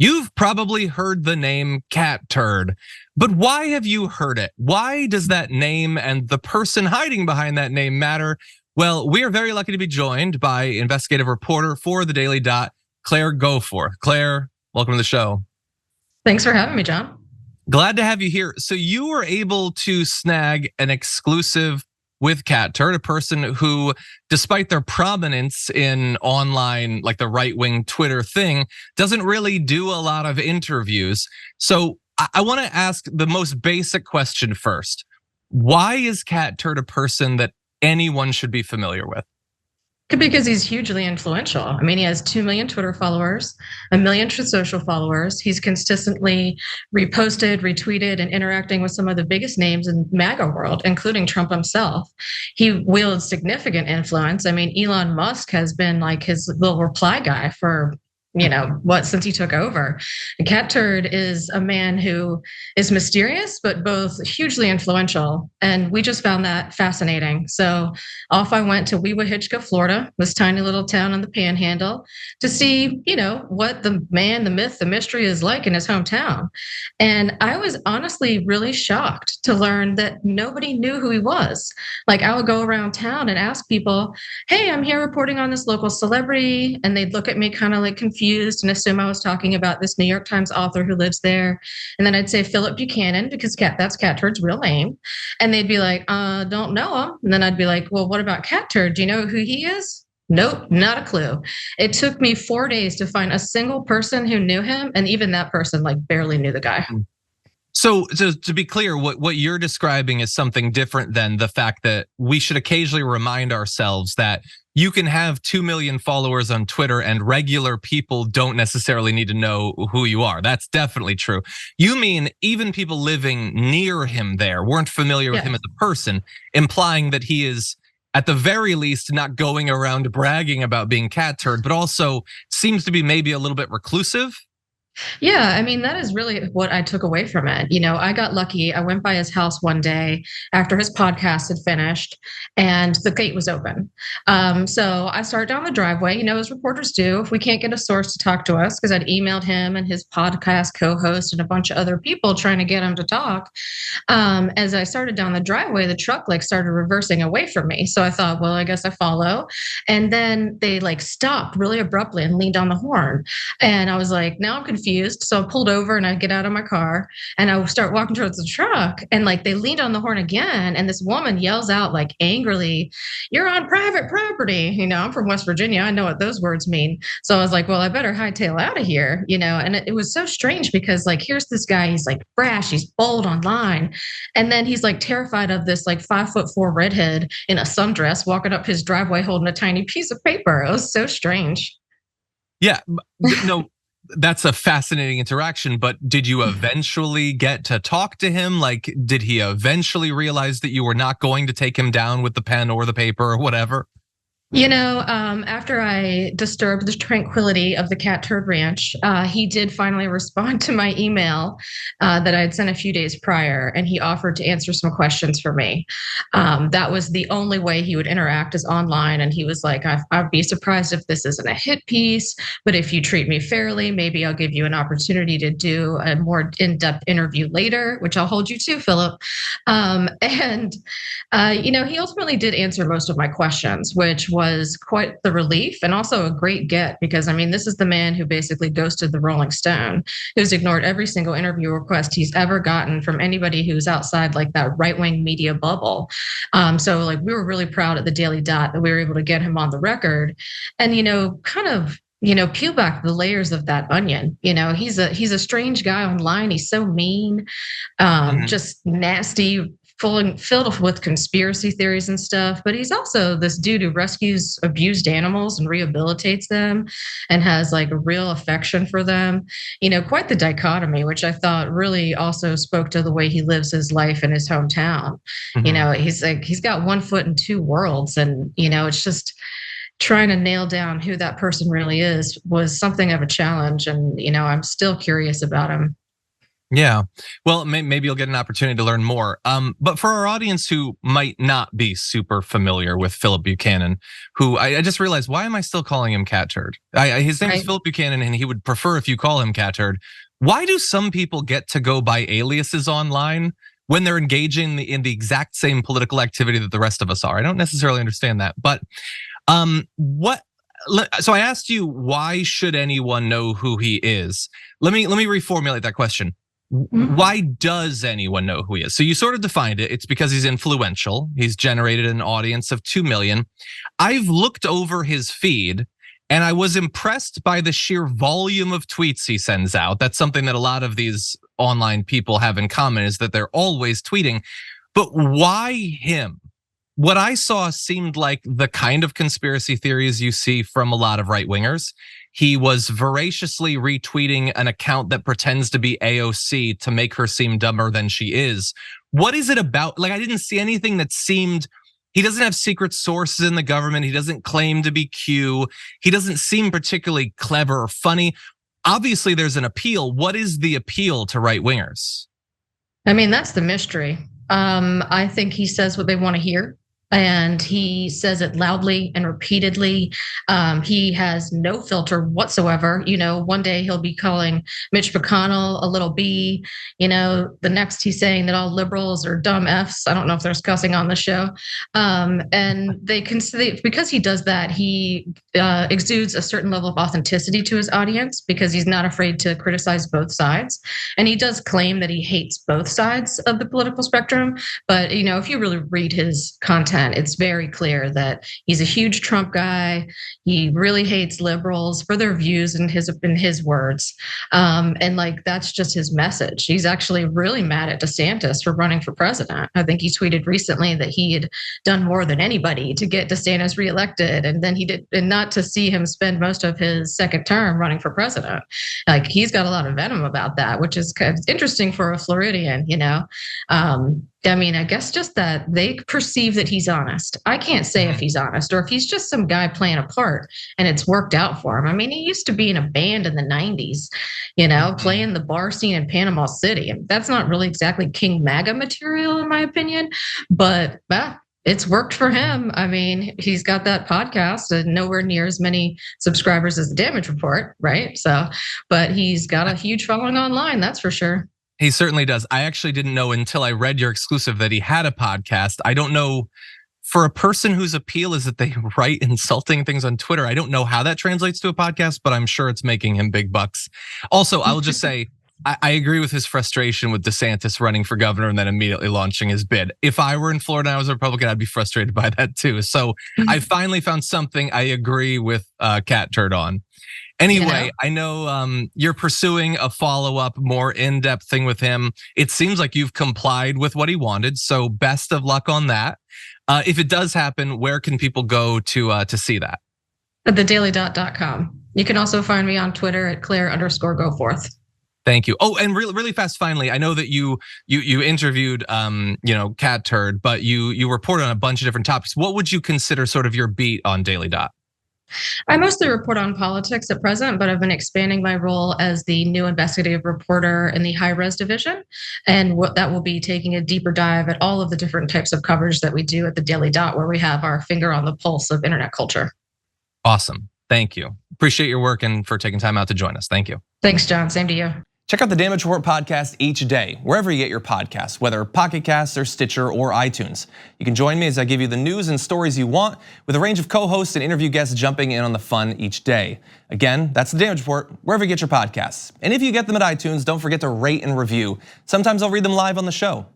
You've probably heard the name Cat Turd, but why have you heard it? Why does that name and the person hiding behind that name matter? Well, we are very lucky to be joined by investigative reporter for the Daily Dot, Claire Goforth. Claire, welcome to the show. Thanks for having me, John. Glad to have you here. So you were able to snag an exclusive with Cat Turd, a person who, despite their prominence in online, like the right-wing Twitter thing, doesn't really do a lot of interviews. So I want to ask the most basic question first. Why is Cat Turd a person that anyone should be familiar with? Because he's hugely influential. I mean, he has 2 million Twitter followers, 1 million Truth Social followers. He's consistently reposted, retweeted, and interacting with some of the biggest names in MAGA world, including Trump himself. He wields significant influence. I mean, Elon Musk has been like his little reply guy for since he took over. And Cat Turd is a man who is mysterious, but both hugely influential. And we just found that fascinating. So off I went to Weewahitchka, Florida, this tiny little town on the Panhandle, to see, what the man, the myth, the mystery is like in his hometown. And I was honestly really shocked to learn that nobody knew who he was. Like, I would go around town and ask people, hey, I'm here reporting on this local celebrity. And they'd look at me kind of like confused and assume I was talking about this New York Times author who lives there. And then I'd say Philip Buchanan, because that's Cat Turd's real name. And they'd be like, don't know him. And then I'd be like, well, what about Cat Turd? Do you know who he is? Nope, not a clue. It took me 4 days to find a single person who knew him. And even that person like barely knew the guy. So to be clear, what you're describing is something different than the fact that we should occasionally remind ourselves that you can have 2 million followers on Twitter and regular people don't necessarily need to know who you are. That's definitely true. You mean even people living near him there weren't familiar with him as a person, implying that he is at the very least not going around bragging about being Cat Turd, but also seems to be maybe a little bit reclusive? Yeah, I mean, that is really what I took away from it. I got lucky. I went by his house one day after his podcast had finished and the gate was open. So I started down the driveway, as reporters do, if we can't get a source to talk to us, because I'd emailed him and his podcast co-host and a bunch of other people trying to get him to talk. As I started down the driveway, the truck started reversing away from me. So I thought, well, I guess I follow. And then they stopped really abruptly and leaned on the horn. And I was like, now I'm confused. So I pulled over and I get out of my car and I start walking towards the truck and they leaned on the horn again. And this woman yells out angrily, "You're on private property." I'm from West Virginia. I know what those words mean. So I was like, well, I better hightail out of here, and it was so strange because here's this guy, he's brash, he's bold online. And then he's terrified of this 5'4" redhead in a sundress walking up his driveway holding a tiny piece of paper. It was so strange. Yeah, no. That's a fascinating interaction, but did you eventually get to talk to him? Did he eventually realize that you were not going to take him down with the pen or the paper or whatever? After I disturbed the tranquility of the Cat Turd Ranch, he did finally respond to my email that I had sent a few days prior, and he offered to answer some questions for me. That was the only way he would interact is online, and he was like, I'd be surprised if this isn't a hit piece, but if you treat me fairly, maybe I'll give you an opportunity to do a more in-depth interview later, which I'll hold you to, Philip. He ultimately did answer most of my questions, which was quite the relief and also a great get, because this is the man who basically ghosted the Rolling Stone, who's ignored every single interview request he's ever gotten from anybody who's outside that right-wing media bubble. So we were really proud at the Daily Dot that we were able to get him on the record and, peel back the layers of that onion. He's a strange guy online. He's so mean, just nasty, filled with conspiracy theories and stuff, but he's also this dude who rescues abused animals and rehabilitates them and has a real affection for them. Quite the dichotomy, which I thought really also spoke to the way he lives his life in his hometown. He's got 1 foot in 2 worlds, and it's just trying to nail down who that person really is was something of a challenge. And I'm still curious about him. Yeah, well, maybe you'll get an opportunity to learn more. But for our audience who might not be super familiar with Philip Buchanan, who I just realized, why am I still calling him Cat Turd? His name is Right. Philip Buchanan, and he would prefer if you call him Cat Turd. Why do some people get to go by aliases online when they're engaging in the exact same political activity that the rest of us are? I don't necessarily understand that, but what? So I asked you, why should anyone know who he is? Let me reformulate that question. Why does anyone know who he is? So you sort of defined it. It's because he's influential. He's generated an audience of 2 million. I've looked over his feed and I was impressed by the sheer volume of tweets he sends out. That's something that a lot of these online people have in common, is that they're always tweeting. But why him? What I saw seemed like the kind of conspiracy theories you see from a lot of right wingers. He was voraciously retweeting an account that pretends to be AOC to make her seem dumber than she is. What is it about? Like, I didn't see anything that seemed, he doesn't have secret sources in the government. He doesn't claim to be Q. He doesn't seem particularly clever or funny. Obviously, there's an appeal. What is the appeal to right wingers? I mean, that's the mystery. I think he says what they want to hear, and he says it loudly and repeatedly. He has no filter whatsoever. One day he'll be calling Mitch McConnell a little b. The next he's saying that all liberals are dumb f's. I don't know if there's cussing on the show. And because he does that, he exudes a certain level of authenticity to his audience, because he's not afraid to criticize both sides. And he does claim that he hates both sides of the political spectrum. But if you really read his content, it's very clear that he's a huge Trump guy. He really hates liberals for their views, in his words. And that's just his message. He's actually really mad at DeSantis for running for president. I think he tweeted recently that he had done more than anybody to get DeSantis reelected, and then he did, and not to see him spend most of his second term running for president. He's got a lot of venom about that, which is kind of interesting for a Floridian. I guess just that they perceive that he's honest. I can't say if he's honest or if he's just some guy playing a part and it's worked out for him. He used to be in a band in the 90s, playing the bar scene in Panama City. That's not really exactly King MAGA material, in my opinion, but it's worked for him. He's got that podcast and nowhere near as many subscribers as the Damage Report, right? But he's got a huge following online, that's for sure. He certainly does. I actually didn't know until I read your exclusive that he had a podcast. I don't know, for a person whose appeal is that they write insulting things on Twitter, I don't know how that translates to a podcast, but I'm sure it's making him big bucks. Also, I will just say, I agree with his frustration with DeSantis running for governor and then immediately launching his bid. If I were in Florida and I was a Republican, I'd be frustrated by that too. So I finally found something I agree with Cat Turd on. Anyway, I know you're pursuing a follow-up, more in-depth thing with him. It seems like you've complied with what he wanted, so best of luck on that. If it does happen, where can people go to see that? At thedailydot.com. You can also find me on Twitter at Claire_GoForth. Thank you. Oh, and really fast, finally, I know that you interviewed Cat Turd, but you reported on a bunch of different topics. What would you consider sort of your beat on Daily Dot? I mostly report on politics at present, but I've been expanding my role as the new investigative reporter in the high-res division. And what that will be taking a deeper dive at all of the different types of coverage that we do at the Daily Dot, where we have our finger on the pulse of internet culture. Awesome. Thank you. Appreciate your work and for taking time out to join us. Thank you. Thanks, John. Same to you. Check out the Damage Report podcast each day, wherever you get your podcasts, whether Pocket Casts or Stitcher or iTunes. You can join me as I give you the news and stories you want, with a range of co-hosts and interview guests jumping in on the fun each day. Again, that's the Damage Report, wherever you get your podcasts. And if you get them at iTunes, don't forget to rate and review. Sometimes I'll read them live on the show.